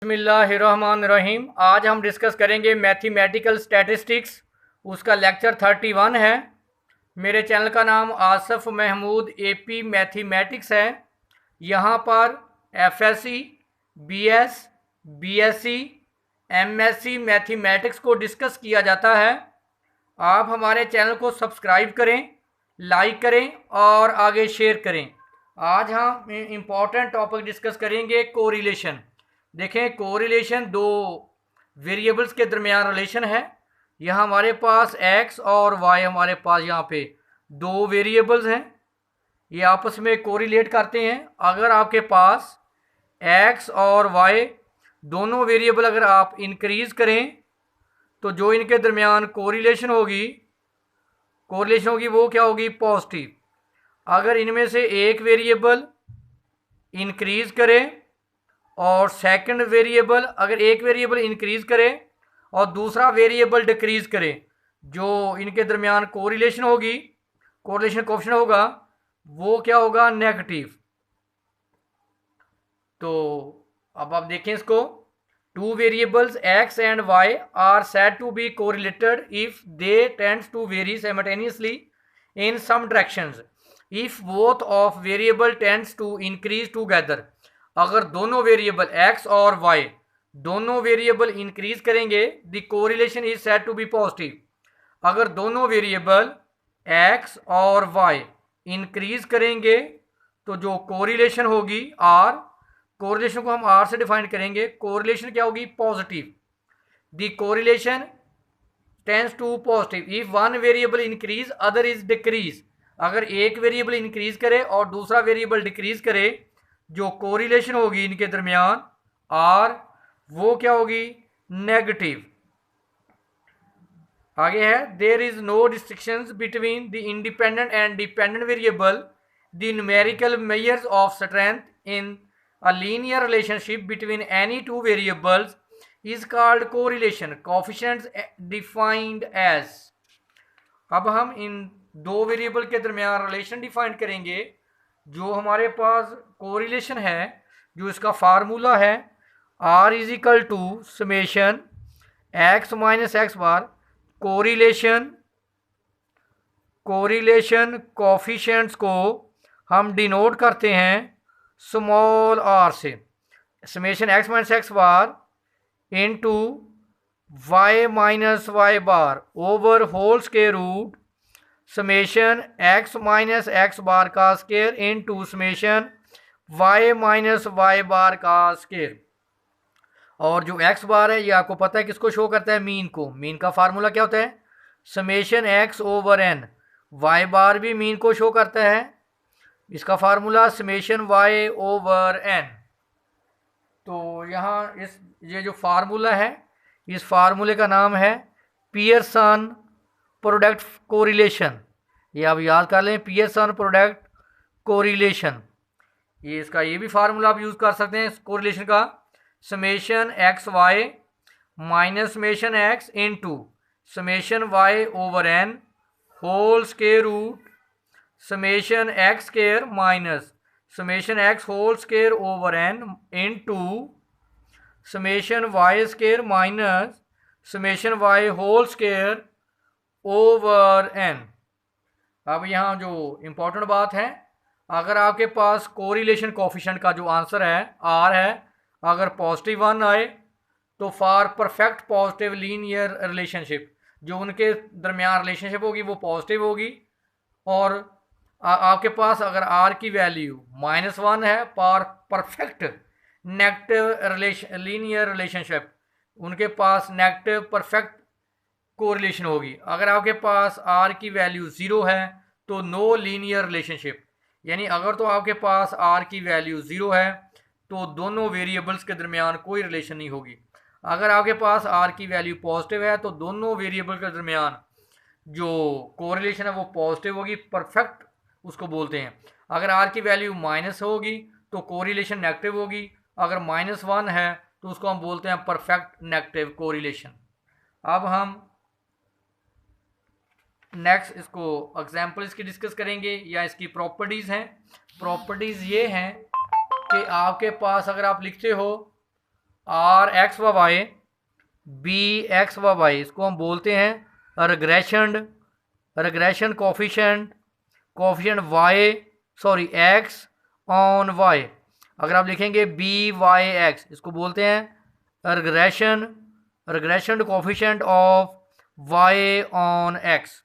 बिस्मिल्लाहिर्रहमानिर्रहीम। आज हम डिस्कस करेंगे मैथमेटिकल स्टैटिस्टिक्स, उसका लेक्चर 31 है। मेरे चैनल का नाम आसफ़ महमूद एपी मैथमेटिक्स है। यहाँ पर FSc, BS, BSc, MSc mathematics को डिस्कस किया जाता है। आप हमारे चैनल को सब्सक्राइब करें, लाइक करें और आगे शेयर करें। आज हम इम्पॉर्टेंट टॉपिक डिस्कस करेंगे कोरिलेशन। देखें, कोरिलेशन दो वेरिएबल्स के दरमियान रिलेशन है। यहाँ हमारे पास x और y, हमारे पास यहाँ पे दो वेरिएबल्स हैं, ये आपस में कोरिलेट करते हैं। अगर आपके पास x और y दोनों वेरिएबल अगर आप इंक्रीज करें तो जो इनके दरमियान कोरिलेशन होगी वो क्या होगी? पॉजिटिव। अगर इनमें से एक वेरिएबल इंक्रीज करे और सेकंड वेरिएबल, अगर एक वेरिएबल इंक्रीज करे और दूसरा वेरिएबल डिक्रीज करे, जो इनके दरमियान कोरिलेशन कोएफिशिएंट होगा वो क्या होगा? नेगेटिव। तो अब आप देखें इसको, two variables x and y are said to be correlated if they tends to vary simultaneously in some directions if both of variable tends to increase together। अगर दोनों वेरिएबल x और y दोनों variable increase करेंगे, the correlation is said to be positive. अगर दोनों variable x और y increase करेंगे तो जो कोरिलेशन होगी r, कोरिलेशन को हम r से डिफाइन करेंगे, कोरिलेशन क्या होगी? Positive. The correlation tends to positive if one variable increase other is decrease. अगर एक वेरिएबल इंक्रीज करे और दूसरा वेरिएबल डिक्रीज करे, जो कोरिलेशन होगी इनके दरमियान r, वो क्या होगी? नेगेटिव। आगे है, there is no distinctions between the independent and dependent variable. The numerical measures of strength in a linear relationship between any two variables is called correlation, coefficients defined as। अब हम इन दो variable के दरमियान relation define करेंगे। जो हमारे पास correlation है, जो इसका फार्मूला है r is equal to summation x minus x bar. Correlation coefficients को हम डिनोट करते हैं स्मॉल r से। Summation x minus x bar into y minus Y bar over whole square root summation x minus x bar का square into summation y minus Y bar का square. और जो x बार है, ये आपको पता है किसको शो करता है? मीन को। मीन का फार्मूला क्या होता है? Summation x over n। y बार भी मीन को शो करता है, इसका formula summation y over n। तो यहाँ ये जो फार्मूला है, इस फार्मूले का नाम है पियर्सन प्रोडक्ट कोरिलेशन। ये आप याद कर लें, पियर्सन प्रोडक्ट कोरिलेशन। ये भी फार्मूला आप यूज कर सकते हैं कोरिलेशन का, summation X Y minus summation X into summation Y over n whole square root summation X square minus summation X whole square over n into summation Y square minus summation Y whole square over n। अब यहाँ जो important बात है, अगर आपके पास correlation coefficient का जो answer है r है, अगर पॉजिटिव 1 आए तो for perfect positive linear relationship, जो उनके दरमियान रिलेशनशिप होगी वो पॉजिटिव होगी। और आपके पास अगर r की वैल्यू -1 है, for perfect negative linear relationship, उनके पास नेगेटिव परफेक्ट कोरिलेशन होगी। अगर आपके पास r की वैल्यू 0 है तो नो लीनियर रिलेशनशिप, यानी अगर तो आपके पास r की वैल्यू 0 है तो दोनों वेरिएबल्स के दरमियान कोई रिलेशन नहीं होगी। अगर आपके पास r की वैल्यू पॉजिटिव है तो दोनों वेरिएबल के दरमियान जो कोरिलेशन है वो पॉजिटिव होगी, परफेक्ट उसको बोलते हैं। अगर r की वैल्यू माइनस होगी तो कोरिलेशन नेगेटिव होगी, अगर -1 है तो उसको हम बोलते हैं परफेक्ट नेगेटिव कोरिलेशन। अब हम नेक्स्ट इसको एग्जाम्पल इसकी डिस्कस करेंगे, या इसकी प्रॉपर्टीज़ हैं। प्रॉपर्टीज़ ये हैं कि आपके पास अगर आप लिखते हो आर एक्स व वाई, बी एक्स व वाई, इसको हम बोलते हैं regression coefficient Y, sorry X on Y. अगर आप लिखेंगे बी वाई एक्स, इसको बोलते हैं regression coefficient of Y on X.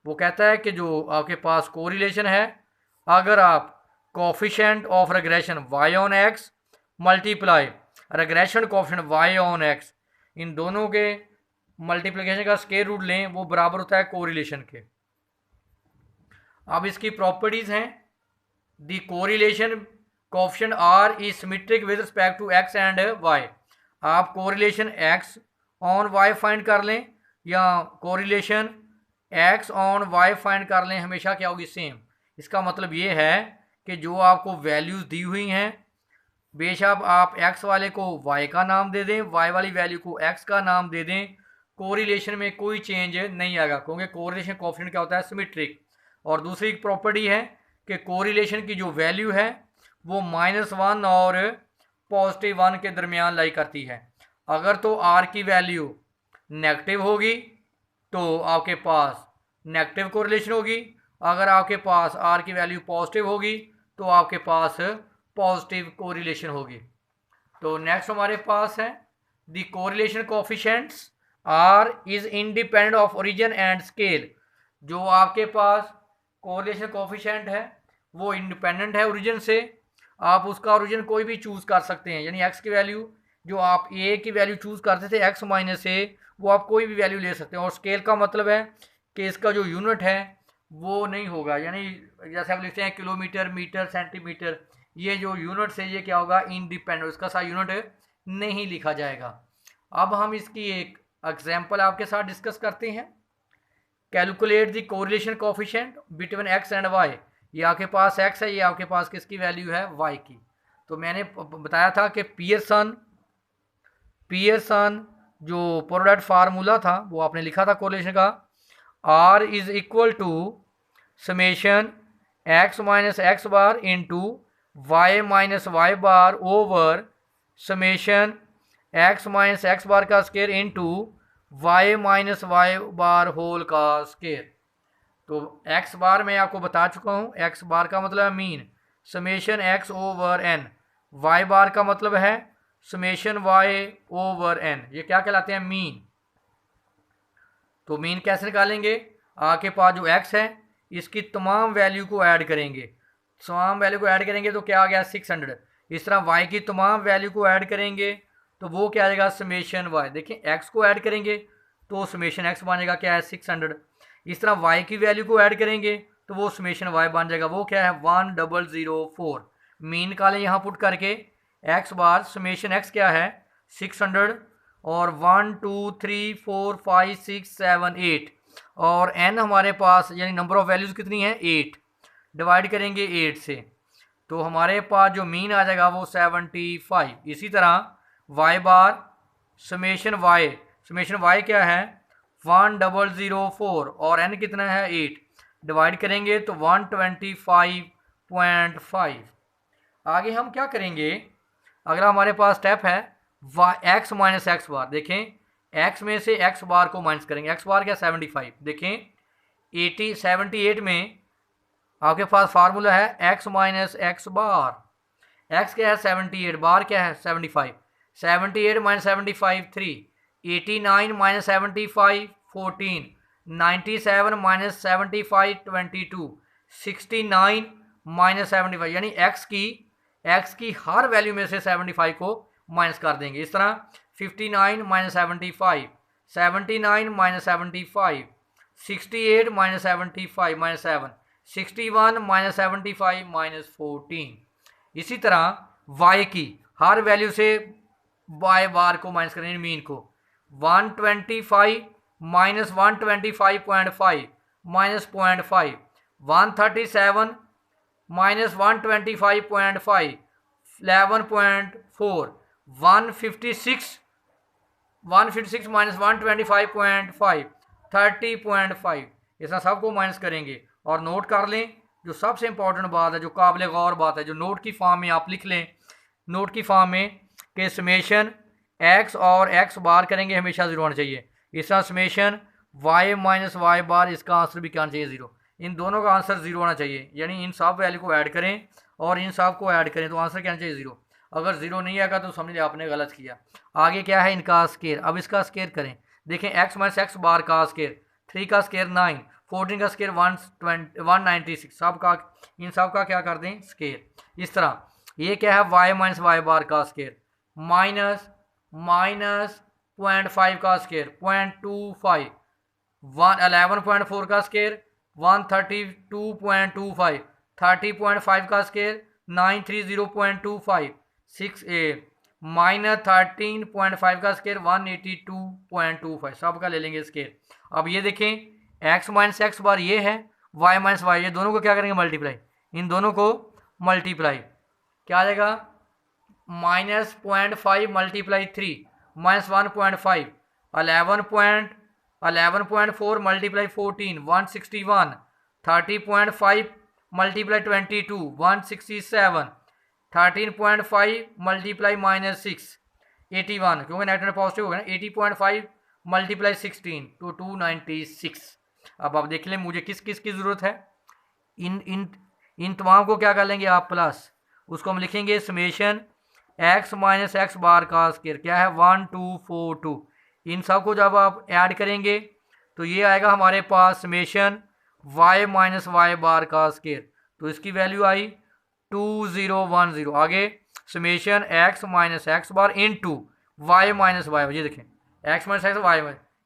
वो कहता है कि जो आपके पास कोरिलेशन है, अगर आप coefficient of regression y on x multiply regression coefficient y on x, इन दोनों के मल्टीप्लिकेशन का स्क्वायर रूट लें, वो बराबर होता है कोरिलेशन के। अब इसकी प्रॉपर्टीज हैं, the correlation coefficient r is symmetric with respect to x and y. आप correlation x on y find कर लें या correlation x on y find कर लें, हमेशा क्या होगी, सेम। इसका मतलब ये है कि जो आपको वैल्यूज़ दी हुई हैं, बेशक आप एक्स वाले को वाई का नाम दे दें, वाई वाली वैल्यू को एक्स का नाम दे दें, कोरिलेशन में कोई चेंज नहीं आएगा, क्योंकि कोरिलेशन कोफिशिएंट क्या होता है, सिमेट्रिक। और दूसरी प्रॉपर्टी है कि कोरिलेशन की जो वैल्यू है वो -1 और +1 के दरमियान लाई करती है। अगर तो आर की वैल्यू नेगेटिव होगी तो आपके पास नेगेटिव कोरिलेशन होगी, अगर आपके पास आर की वैल्यू पॉजिटिव होगी तो आपके पास पॉजिटिव कोरिलेशन होगी। तो नेक्स्ट हमारे पास है the correlation coefficients R is independent of origin and scale. जो आपके पास कोरिलेशन कोफिशिएंट है वो इंडिपेंडेंट है ओरिजिन से, आप उसका ओरिजिन कोई भी चूज़ कर सकते हैं, यानी एक्स की वैल्यू जो आप ए की वैल्यू चूज़ करते थे एक्स माइनस ए, वो आप कोई भी वैल्यू ले सकते हैं। और स्केल का मतलब है कि इसका जो यूनिट है वो नहीं होगा, यानी जैसे आप लिखते हैं किलोमीटर, मीटर, सेंटीमीटर, ये जो यूनिट्स है ये क्या होगा, इंडिपेंडेंट, इसका सा यूनिट नहीं लिखा जाएगा। अब हम इसकी एक एग्जांपल आपके साथ डिस्कस करते हैं। Calculate the correlation coefficient between X and Y. ये आपके पास एक्स है, ये आपके पास किसकी वैल्यू है, वाई की। तो मैंने बताया था कि पियर्सन जो प्रोडक्ट फार्मूला था वो आपने लिखा था कोरिलेशन का, r is equal to summation x minus x bar into y minus Y bar over summation x minus x bar का square into y minus Y bar whole का square. तो x bar मैं आपको बता चुका हूँ, x bar का मतलब है mean, summation x over n. Y bar का मतलब है समेशन वाई ओवर एन, ये क्या कहलाते हैं, मीन। तो मीन कैसे निकालेंगे, आपके पास जो एक्स है इसकी तमाम वैल्यू को ऐड करेंगे, तो क्या आ गया 600। इस तरह वाई की तमाम वैल्यू को ऐड करेंगे तो वो क्या आएगा, समेशन वाई। देखिए एक्स को ऐड करेंगे तो समेशन एक्स बनेगा क्या है, 600। इस तरह वाई की वैल्यू को ऐड करेंगे तो वो समेशन वाई बन जाएगा, वो क्या है, 1004। मीन निकालें यहाँ पुट करके, एक्स बार समेशन एक्स क्या है 600 और 1 2 3 4 5 6 7 8 और एन हमारे पास यानी नंबर ऑफ वैल्यूज़ कितनी है 8, डिवाइड करेंगे 8 से तो हमारे पास जो मीन आ जाएगा वो 75। इसी तरह वाई बार समेशन वाई क्या है 1004 और एन कितना है 8, डिवाइड करेंगे तो 125.5। आगे हम क्या करेंगे, अगला हमारे पास स्टेप है एक्स माइनस एक्स बार। देखें एक्स में से एक्स बार को माइनस करेंगे, एक्स बार क्या 75। देखें 78 में आपके पास फार्मूला है एक्स माइनस एक्स बार, एक्स क्या है 78, बार क्या है 75, 78 माइनस 75 3, 89 माइनस 75 14, 97 माइनस 75 22, 69 माइनस 75, यानी एक्स की हर वैल्यू में से 75 को माइनस कर देंगे। इस तरह 59 minus 75, 79 minus 75, 68 minus 75 minus 7, 61 minus 75 minus 14। इसी तरह वाई की हर वैल्यू से वाई बार को माइनस करेंगे, मीन को 125 माइनस 125.5 माइनस 0.5, 137 माइनस 125.5 11.4, 156 माइनस 125.5 30.5। इसका सबको माइनस करेंगे और नोट कर लें, जो सबसे इंपॉर्टेंट बात है, जो काबिल गौर बात है, जो नोट की फॉर्म में आप लिख लें, नोट की फॉर्म में कि समेशन एक्स और एक्स बार करेंगे हमेशा जीरो होना चाहिए। इस तरह समेशन वाई माइनस वाई बार, इसका आंसर भी क्या आना चाहिए, जीरो। इन दोनों का आंसर जीरो होना चाहिए, यानी इन सब वैल्यू को ऐड करें और इन सब को ऐड करें तो आंसर क्या आना चाहिए, जीरो। अगर जीरो नहीं आएगा तो समझ लिया आपने गलत किया। आगे क्या है, इनका स्केयर। अब इसका स्केयर करें, देखें एक्स माइनस एक्स बार का स्केयर 3 का स्केयर 9, 14 का स्केयर 196, सब का इन सब का क्या कर दें, स्केयर। इस तरह ये क्या है, वाई माइनस वाई बार का स्केयर माइनस 0.5 का स्केयर 0.25, 11.4 का स्केयर 132.25, 30.5 का स्केयर 930.25, 6a माइनस 13.5 का स्केयर 182.25, सब का ले लेंगे स्केयर। अब ये देखें x माइनस एक्स बार ये है, y माइनस वाई, ये दोनों को क्या करेंगे, मल्टीप्लाई। इन दोनों को मल्टीप्लाई, क्या आ जाएगा, minus 0.5 multiply 3 minus 1.5, 11.4 multiply 14 161, 30.5 multiply 22 167, 13.5 multiply minus 6 81, क्योंकि नेगेटिव पॉजिटिव हो गया ना, 80.5 मल्टीप्लाई 16 तो 296। अब आप देख लें मुझे किस किस की ज़रूरत है, इन इन इन तमाम को क्या कर लेंगे आप, प्लस उसको हम लिखेंगे summation x minus x bar का स्केयर क्या है 1242। इन सब को जब आप ऐड करेंगे तो ये आएगा हमारे पास summation Y minus Y bar का स्केयर, तो इसकी वैल्यू आई 2010। आगे summation x minus x bar into Y minus Y, ये देखें एक्स माइनस एक्स वाई,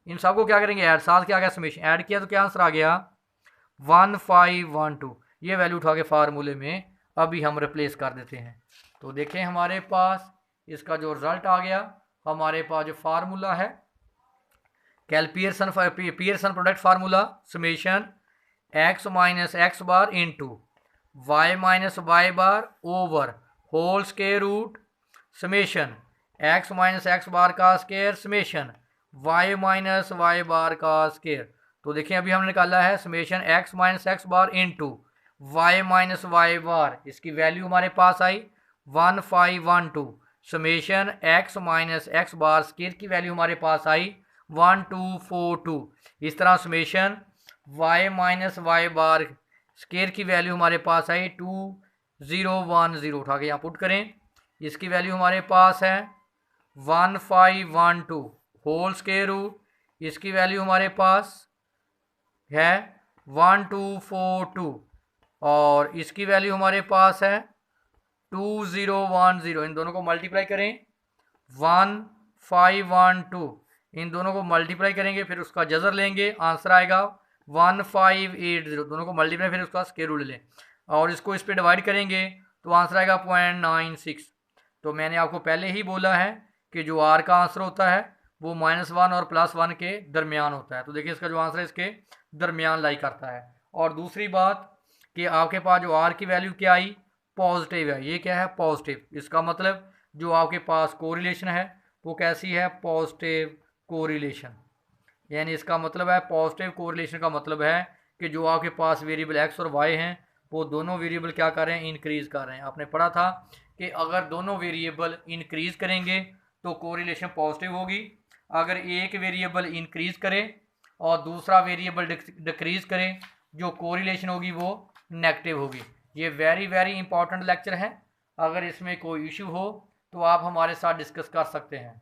इन सब को क्या करेंगे ऐड, साथ क्या आ गया समेशन, ऐड किया तो क्या आंसर आ गया 1512। ये वैल्यू उठा के फार्मूले में अभी हम रिप्लेस कर देते हैं। तो देखें हमारे पास इसका जो रिजल्ट आ गया, हमारे पास जो फार्मूला है Pearson product formula, summation x minus x bar into y minus Y bar over whole square root summation x minus x bar का square summation Y minus Y bar का स्क्वायर। तो देखिए अभी हमने निकाला है summation x minus x bar into y minus Y bar, इसकी value हमारे पास आई 1512। Summation x minus x bar square की वैल्यू हमारे पास आई 1242। इस तरह समेशन वाई माइनस वाई बार स्क्वायर की वैल्यू हमारे पास आई 2010। उठा के यहाँ पुट करें, इसकी वैल्यू हमारे पास है 1512 होल स्क्वायर रूट, इसकी वैल्यू हमारे पास है 1242 और इसकी वैल्यू हमारे पास है 2010। इन दोनों को मल्टीप्लाई करें 1512, इन दोनों को मल्टीप्लाई करेंगे फिर उसका जजर लेंगे, आंसर आएगा 1580। दोनों को मल्टीप्लाई फिर उसका स्क्वायर रूट लें और इसको इस पे डिवाइड करेंगे तो आंसर आएगा 0.96। तो मैंने आपको पहले ही बोला है कि जो आर का आंसर होता है वो -1 और +1 के दरमियान होता है। तो देखिए इसका जो आंसर है इसके दरमियान लाई करता है। और दूसरी बात कि आपके पास जो आर की वैल्यू क्या आई, पॉजिटिव है। ये क्या है, पॉजिटिव। इसका मतलब जो आपके पास कोरिलेशन है वो कैसी है, पॉजिटिव कोरिलेशन। यानी इसका मतलब है पॉजिटिव कोरिलेशन का मतलब है कि जो आपके पास वेरिएबल एक्स और वाई हैं वो दोनों वेरिएबल क्या कर रहे हैं, इंक्रीज़ कर रहे हैं। आपने पढ़ा था कि अगर दोनों वेरिएबल इंक्रीज़ करेंगे तो कोरिलेशन पॉजिटिव होगी, अगर एक वेरिएबल इंक्रीज़ करे और दूसरा वेरिएबल डिक्रीज़ करे जो कोरिलेशन होगी वो नेगेटिव होगी। ये वेरी इंपॉर्टेंट लेक्चर है। अगर इसमें कोई इशू हो तो आप हमारे साथ डिस्कस कर सकते हैं।